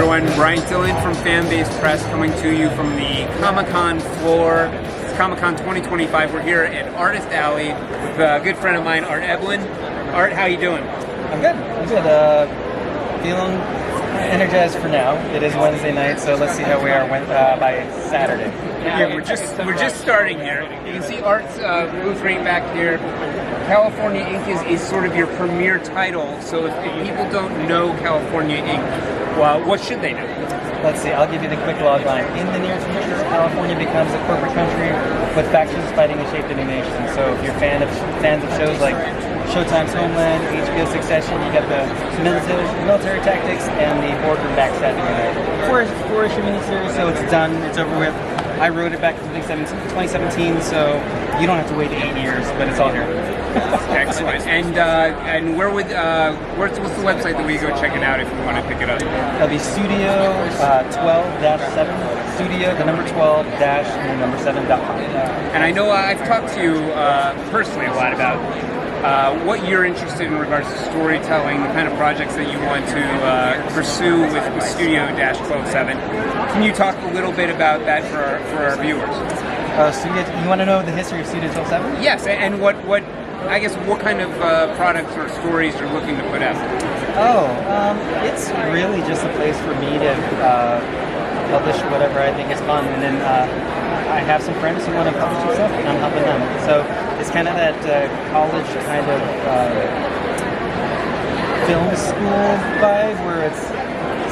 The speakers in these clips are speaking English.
everyone. Bryant Dillon from Fanbase Press coming to you from the Comic-Con floor. It's Comic-Con 2025. We're here at Artist Alley with a good friend of mine, Art Ebuen. Art, how you doing? I'm good. Feeling energized for now. It is Wednesday night, so let's see how we are by Saturday. Yeah, we're just starting here. You can see Art's booth right back here. California Ink is sort of your premier title. So if people don't know California Ink, well, what should they know? Let's see, I'll give you the quick log line. In the near future, California becomes a corporate country with factions fighting to shape the new nation. So if you're fans of shows like Showtime's Homeland, HBO Succession, you got the military tactics and the boardroom backstabbing in there. Four-issue miniseries, so it's done, it's over with. I wrote it back in 2017, so you don't have to wait 8 years, but it's all here. Excellent. And what's the website that we go check it out if we want to pick it up? That'll be Studio 12-7, Studio, the number 12 dash and the number 7.com. And I know I've talked to you personally a lot about what you're interested in regards to storytelling, the kind of projects that you want to pursue with Studio-12-7. Can you talk a little bit about that for our viewers? You want to know the history of Studio 12-7? Yes, and what kind of products or stories you're looking to put out? It's really just a place for me to publish whatever I think is fun, and then I have some friends who want to publish some stuff, and I'm helping them. So it's kind of that college kind of film school vibe where it's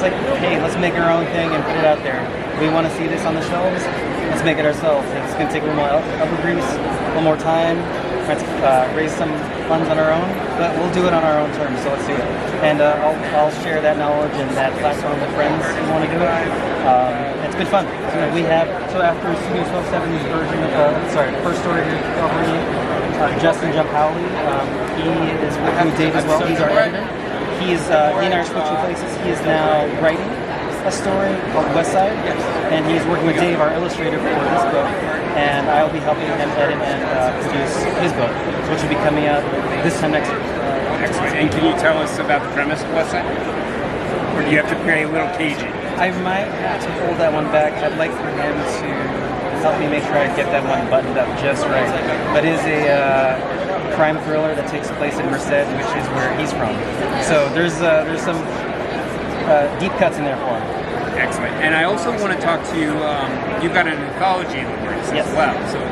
like, hey, let's make our own thing and put it out there. We want to see this on the shelves, let's make it ourselves. It's going to take a little more elbow grease, a little more time, try to raise some funds on our own, but we'll do it on our own terms, so let's do it. And I'll share that knowledge and that platform with friends who want to do it. It's been fun. So after Studio 12-7's version of, first story in California, Justin Jumpowley, he is working with Dave as well. He's our editor. He and I are switching places. He is now writing a story called West Side, and he's working with Dave, our illustrator, for this book. And I'll be helping him edit and produce his book, which will be coming out this time next year. Excellent. And can you tell us about the premise of West Side? Or do you have to play a little cagey? I might have to hold that one back. I'd like for him to help me make sure I get that one buttoned up just right. But it is a crime thriller that takes place in Merced, which is where he's from. So there's some deep cuts in there for him. Excellent. And I also want to talk to you, you've got an anthology in the works as well. So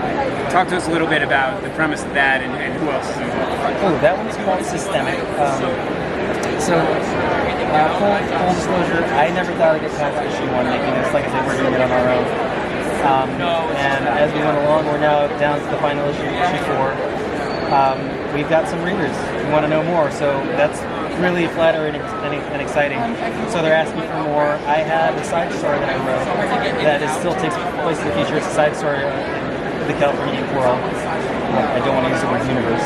talk to us a little bit about the premise of that and who else is involved. That one's called Systemic. Full disclosure, I never thought I'd get past issue 1 making this. Like I said, we're doing it on our own. And as we went along, we're now down to the final issue 4. We've got some readers who want to know more, so that's really flattering and exciting. So they're asking for more. I have a side story that I wrote that still takes place in the future. It's a side story in the California world. I don't want to use the word universe.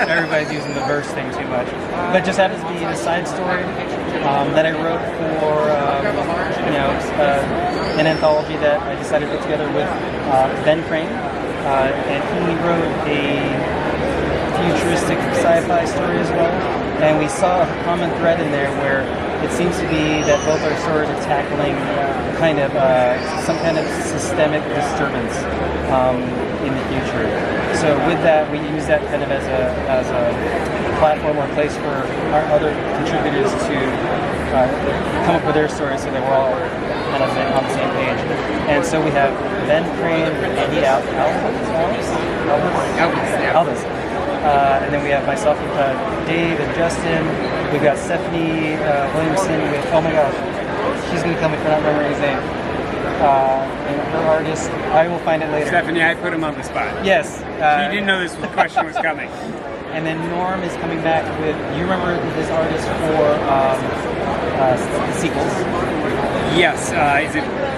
Everybody's using the verse thing too much. But it just happens to be a side story that I wrote for an anthology that I decided to put together with Ben Crane. And he wrote a futuristic sci-fi story as well. And we saw a common thread in there where it seems to be that both our stories are tackling kind of some kind of systemic disturbance in the future. So with that, we use that kind of as a platform or place for our other contributors to come up with their stories so that we're all kind of on the same page. And so we have Ben Crane and Andy Albus. And then we have myself, Dave and Justin. We've got Stephanie Williamson with, oh my gosh, she's going to kill me for not remembering his name. And her artist, I will find it later. Stephanie, I put him on the spot. Yes. You didn't know this question was coming. And then Norm is coming back with, you remember this artist for the sequels? Yes.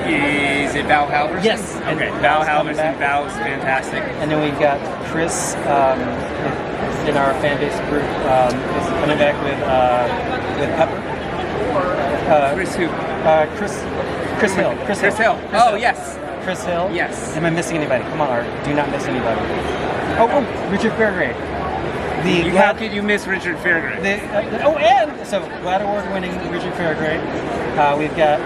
Is it Val Halverson? Yes. Okay. Val Halverson. Val is fantastic. And then we've got Chris in our Fanbase group is coming back with Pepper. Chris who? Chris Hill. Chris Hill. Oh, yes. Chris Hill. Yes. Am I missing anybody? Come on, Art. Do not miss anybody. Oh, Richard Fairgrave. How could you miss Richard Fairgray? And so GLAAD Award-winning Richard Fairgray. We've got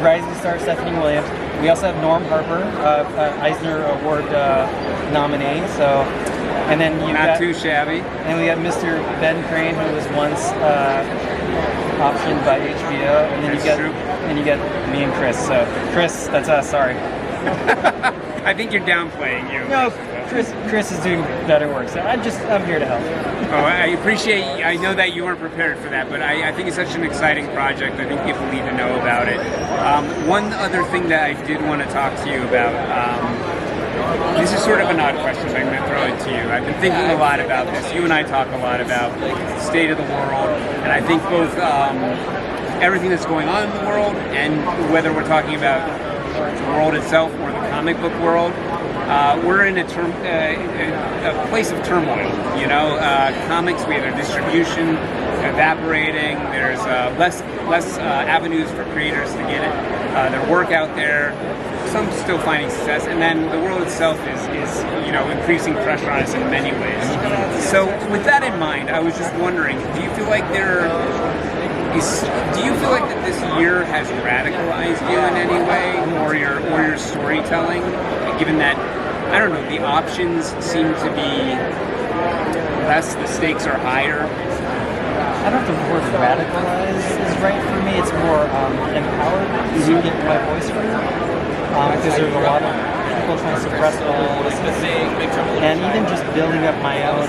rising star Stephanie Williams. We also have Norm Harper, Eisner Award nominee. So, and then you Not too shabby. And we got Mr. Ben Crane, who was once optioned by HBO. And then you get me and Chris. So Chris, that's us. Sorry. I think you're downplaying you. No, Chris is doing better work, so I'm here to help. Oh, I appreciate. I know that you weren't prepared for that, but I think it's such an exciting project. I think people need to know about it. One other thing that I did want to talk to you about. This is sort of an odd question, so I'm going to throw it to you. I've been thinking a lot about this. You and I talk a lot about the state of the world, and I think both everything that's going on in the world, and whether we're talking about the world itself or the comic book world, we're in a place of turmoil. You know, comics, we have their distribution evaporating. There's less avenues for creators to get their work out there. Some still finding success, and then the world itself is increasing pressure on us in many ways. So, with that in mind, I was just wondering, do you feel like that this year has radicalized you in any way, or your storytelling, given that, I don't know, the options seem to be less, the stakes are higher? I don't know if the word radicalize is right for me. It's more empowered to get my voice heard. Because there's a lot of people trying to suppress all this, and even just building up my own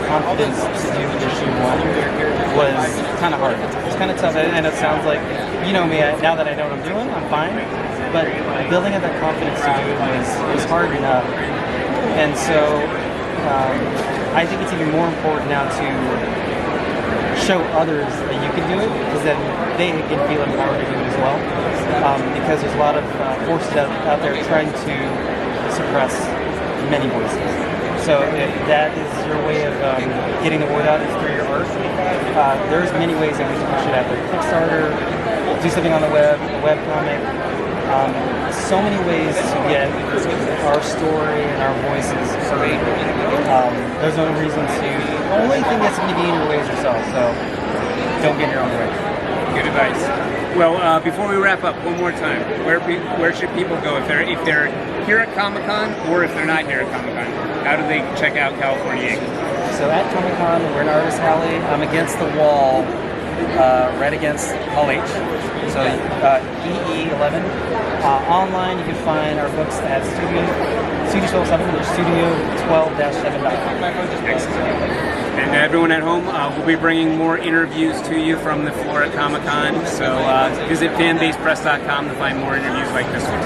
confidence to do issue 1 was kind of hard. It's kind of tough, and it sounds like, you know me, now that I know what I'm doing, I'm fine, but building up that confidence to do it was hard enough. And so I think it's even more important now to show others that you can do it, because then they can feel empowered to do it as well. Because there's a lot of forces out there trying to suppress many voices. So if that is your way of getting the word out, is through your art, there's many ways that we can push it out there. Kickstarter, do something on the web, a webcomic. So many ways to get our story and our voices heard. There's no reason to. The only thing that's going to get in your way is yourself. So don't get in your own way. Good advice. Well, before we wrap up, one more time, where should people go if they're here at Comic-Con, or if they're not here at Comic-Con? How do they check out California Ink? So at Comic-Con, we're in Artist Alley. I'm against the wall, right against Hall H. So EE11. Online, you can find our books at Studio 12-7, or Studio12-7.com. Excellent. And everyone at home, we'll be bringing more interviews to you from the floor at Comic-Con. So visit fanbasepress.com to find more interviews like this one.